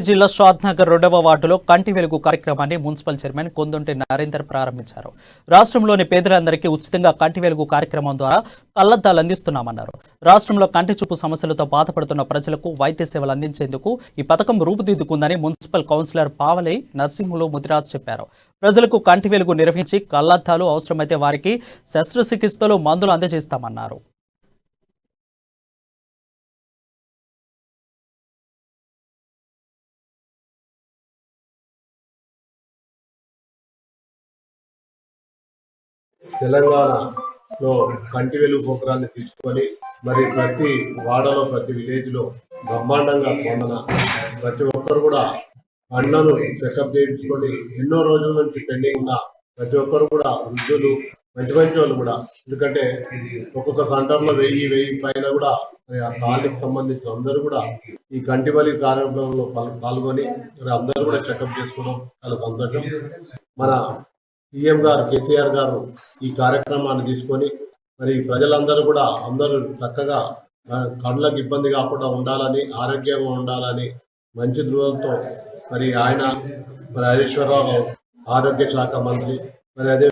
జిల్లా షాద్నగర్ 2వ వార్డులో కంటి వెలుగు కార్యక్రమాన్ని మున్సిపల్ చైర్మన్ కొందొంటి నరేందర్ ప్రారంభించారు. రాష్ట్రంలోని పేదలందరికీ ఉచితంగా కంటి వెలుగు కార్యక్రమం ద్వారా కళ్లద్దాలు అందిస్తున్నామన్నారు. రాష్ట్రంలో కంటి చూపు సమస్యలతో బాధపడుతున్న ప్రజలకు వైద్య సేవలు అందించేందుకు ఈ పథకం రూపుదిద్దుకుందని మున్సిపల్ కౌన్సిలర్ పావలి నర్సింహులు ముదిరాజ్ చెప్పారు. ప్రజలకు కంటి వెలుగు నిర్వహించి కళ్లద్దాలు అవసరమైతే వారికి శస్త్రచికిత్సలు మందులు అందజేస్తామన్నారు. తెలంగాణలో కంటి వెలుగు ప్రోగ్రాన్ని తీసుకొని మరి ప్రతి వాడలో ప్రతి విలేజ్లో బ్రహ్మాండంగా స్పందన. ప్రతి ఒక్కరు కూడా అన్నను చెకప్ చేయించుకొని ఎన్నో రోజుల నుంచి పెండింగ్ ఉన్న ప్రతి ఒక్కరు కూడా వృద్ధులు మంచి వాళ్ళు కూడా, ఎందుకంటే ఒక్కొక్క సెంటర్లో 1000 పైన కూడా ఆ కాళ్ళకి సంబంధించిన అందరూ కూడా ఈ కంటి వెలుగు కార్యక్రమంలో పాల్గొని మరి అందరూ కూడా చెకప్ చేసుకోవడం చాలా సంతోషం. మన సీఎం గారు కేసీఆర్ గారు ఈ కార్యక్రమాన్ని తీసుకొని మరి ప్రజలందరూ కూడా అందరూ చక్కగా కళ్ళకు ఇబ్బంది కాకుండా ఉండాలని, ఆరోగ్యంగా ఉండాలని మంచి దృఢంతో మరి ఆయన మరి హరీశ్వరరావు ఆరోగ్య శాఖ మంత్రి మరి అదే